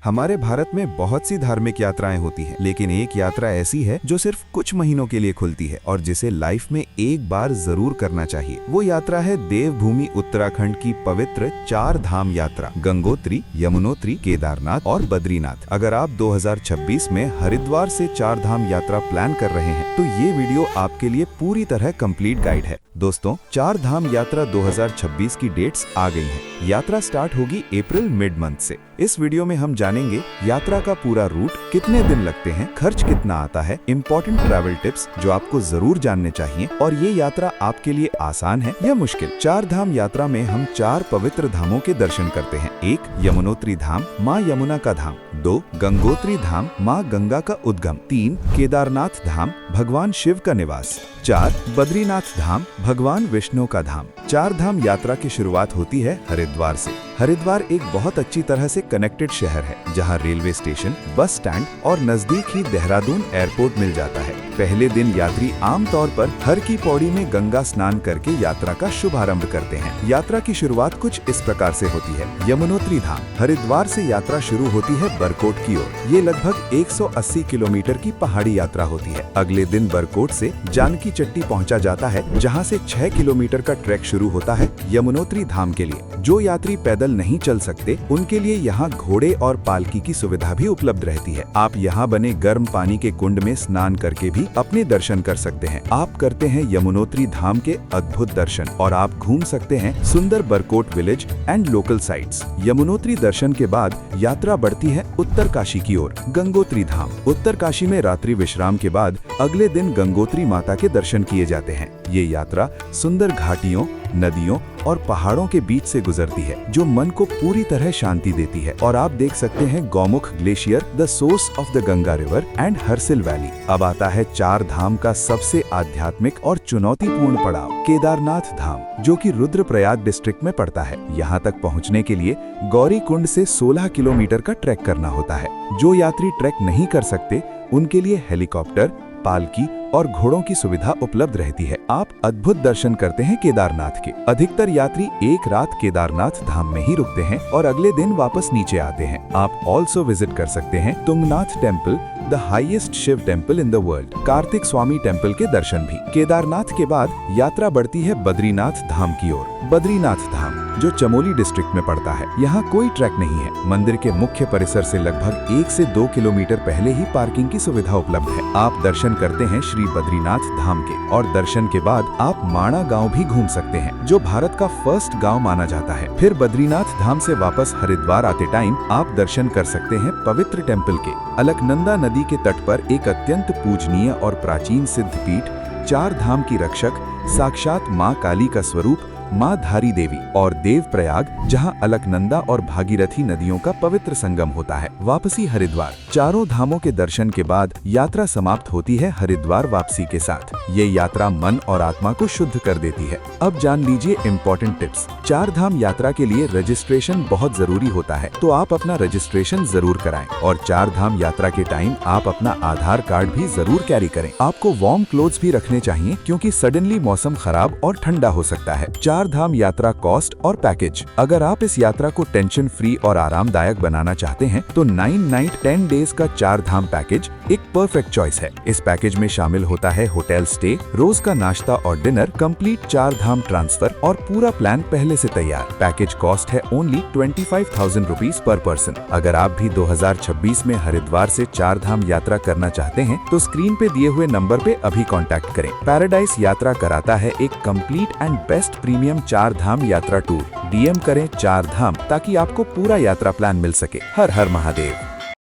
हमारे भारत में बहुत सी धार्मिक यात्राएं होती हैं, लेकिन एक यात्रा ऐसी है जो सिर्फ कुछ महीनों के लिए खुलती है और जिसे लाइफ में एक बार जरूर करना चाहिए। वो यात्रा है देवभूमि उत्तराखंड की पवित्र 4 धाम यात्रा, गंगोत्री, यमुनोत्री, केदारनाथ और बद्रीनाथ। अगर आप 2026 में हरिद्वार से 4 धाम यात्रा प्लान कर रहे हैं तो ये वीडियो आपके लिए पूरी तरह कंप्लीट गाइड है। दोस्तों, 4 धाम यात्रा 2026 की डेट्स आ गई हैं। यात्रा स्टार्ट होगी अप्रैल मिड मंथ से। इस वीडियो में हम जानेंगे यात्रा का पूरा रूट, कितने दिन लगते हैं, खर्च कितना आता है, इम्पोर्टेंट ट्रैवल टिप्स जो आपको जरूर जानने चाहिए और ये यात्रा आपके लिए आसान है या मुश्किल। 4 धाम यात्रा में हम 4 पवित्र धामों के दर्शन करते हैं। 1 यमुनोत्री धाम, माँ यमुना का धाम। 2 गंगोत्री धाम, माँ गंगा का उद्गम। 3 केदारनाथ धाम, भगवान शिव का निवास। 4 बद्रीनाथ धाम, भगवान विष्णु का धाम। 4 धाम यात्रा की शुरुआत होती है हरिद्वार से। हरिद्वार एक बहुत अच्छी तरह से कनेक्टेड शहर है, जहां रेलवे स्टेशन, बस स्टैंड और नजदीक ही देहरादून एयरपोर्ट मिल जाता है। पहले दिन यात्री आमतौर पर हर की पौड़ी में गंगा स्नान करके यात्रा का शुभारंभ करते हैं। यात्रा की शुरुआत कुछ इस प्रकार से होती है। यमुनोत्री धाम, हरिद्वार से यात्रा शुरू होती है बरकोट की ओर। ये लगभग 180 किलोमीटर की पहाड़ी यात्रा होती है। अगले दिन बरकोट से जानकी चट्टी पहुंचा जाता है, जहां से 6 किलोमीटर का ट्रैक शुरू होता है यमुनोत्री धाम के लिए। जो यात्री पैदल नहीं चल सकते, उनके लिए यहाँ घोड़े और पालकी की सुविधा भी उपलब्ध रहती है। आप यहाँ बने गर्म पानी के कुंड में स्नान करके भी अपने दर्शन कर सकते हैं। आप करते हैं यमुनोत्री धाम के अद्भुत दर्शन और आप घूम सकते हैं सुंदर Barkot village and local sites. Yamunotri दर्शन के बाद यात्रा बढ़ती है उत्तरकाशी की ओर। गंगोत्री धाम, उत्तरकाशी में रात्रि विश्राम के बाद अगले दिन गंगोत्री माता के दर्शन किए जाते हैं। ये यात्रा सुंदर घाटियों, नदियों और पहाड़ों के बीच से गुजरती है, जो मन को पूरी तरह शांति देती है। और आप देख सकते हैं Gaumukh glacier, the source of the Ganga river and Harsil valley. अब आता है 4 धाम का सबसे आध्यात्मिक और चुनौतीपूर्ण पड़ाव, केदारनाथ धाम, जो कि रुद्रप्रयाग डिस्ट्रिक्ट में पड़ता है। यहाँ तक पहुँचने के लिए गौरी कुंड से 16 किलोमीटर का ट्रैक करना होता है। जो यात्री ट्रैक नहीं कर सकते, उनके लिए हेलीकॉप्टर, पालकी और घोड़ों की सुविधा उपलब्ध रहती है। आप अद्भुत दर्शन करते हैं केदारनाथ के। अधिकतर यात्री एक रात केदारनाथ धाम में ही रुकते हैं और अगले दिन वापस नीचे आते हैं। आप ऑल्सो विजिट कर सकते हैं Tungnath temple, the highest Shiva temple in the world, Kartik Swami temple के दर्शन भी। केदारनाथ के बाद यात्रा बढ़ती है बद्रीनाथ धाम की ओर। बद्रीनाथ धाम, जो चमोली डिस्ट्रिक्ट में पड़ता है, यहाँ कोई ट्रैक नहीं है। मंदिर के मुख्य परिसर से लगभग 1 से 2 किलोमीटर पहले ही पार्किंग की सुविधा उपलब्ध है। आप दर्शन करते हैं श्री बद्रीनाथ धाम के और दर्शन के बाद आप माणा गांव भी घूम सकते हैं, जो भारत का फर्स्ट गांव माना जाता है। फिर बद्रीनाथ धाम से वापस हरिद्वार आते टाइम आप दर्शन कर सकते हैं पवित्र टेम्पल के। अलकनंदा नदी के तट पर एक अत्यंत पूजनीय और प्राचीन सिद्ध पीठ, 4 धाम की रक्षक, साक्षात माँ काली का स्वरूप माँ धारी देवी, और देवप्रयाग, जहाँ अलकनंदा और भागीरथी नदियों का पवित्र संगम होता है। वापसी हरिद्वार। 4 धामों के दर्शन के बाद यात्रा समाप्त होती है हरिद्वार वापसी के साथ। ये यात्रा मन और आत्मा को शुद्ध कर देती है। अब जान लीजिए इम्पोर्टेंट टिप्स। 4 धाम यात्रा के लिए रजिस्ट्रेशन बहुत जरूरी होता है, तो आप अपना रजिस्ट्रेशन जरूर कराएं। और 4 धाम यात्रा के टाइम आप अपना आधार कार्ड भी जरूर कैरी करें। आपको वार्म क्लोथ्स भी रखने चाहिए, क्योंकि सडनली मौसम खराब और ठंडा हो सकता है। 4 धाम यात्रा कॉस्ट और पैकेज। अगर आप इस यात्रा को टेंशन फ्री और आरामदायक बनाना चाहते हैं, तो 9 नाइट 10 डेज का 4 धाम पैकेज एक परफेक्ट चॉइस है। इस पैकेज में शामिल होता है होटल स्टे, रोज का नाश्ता और डिनर, कंप्लीट 4 धाम ट्रांसफर और पूरा प्लान पहले से तैयार। पैकेज कॉस्ट है ओनली 25,000 रुपीज पर पर्सन। अगर आप भी 2026 में हरिद्वार से 4 धाम यात्रा करना चाहते हैं, तो स्क्रीन पे दिए हुए नंबर पे अभी कॉन्टैक्ट करें। पैराडाइज यात्रा कराता है एक कंप्लीट एंड बेस्ट प्रीमियम 4 धाम यात्रा टूर। DM करें 4 धाम, ताकि आपको पूरा यात्रा प्लान मिल सके। हर हर महादेव।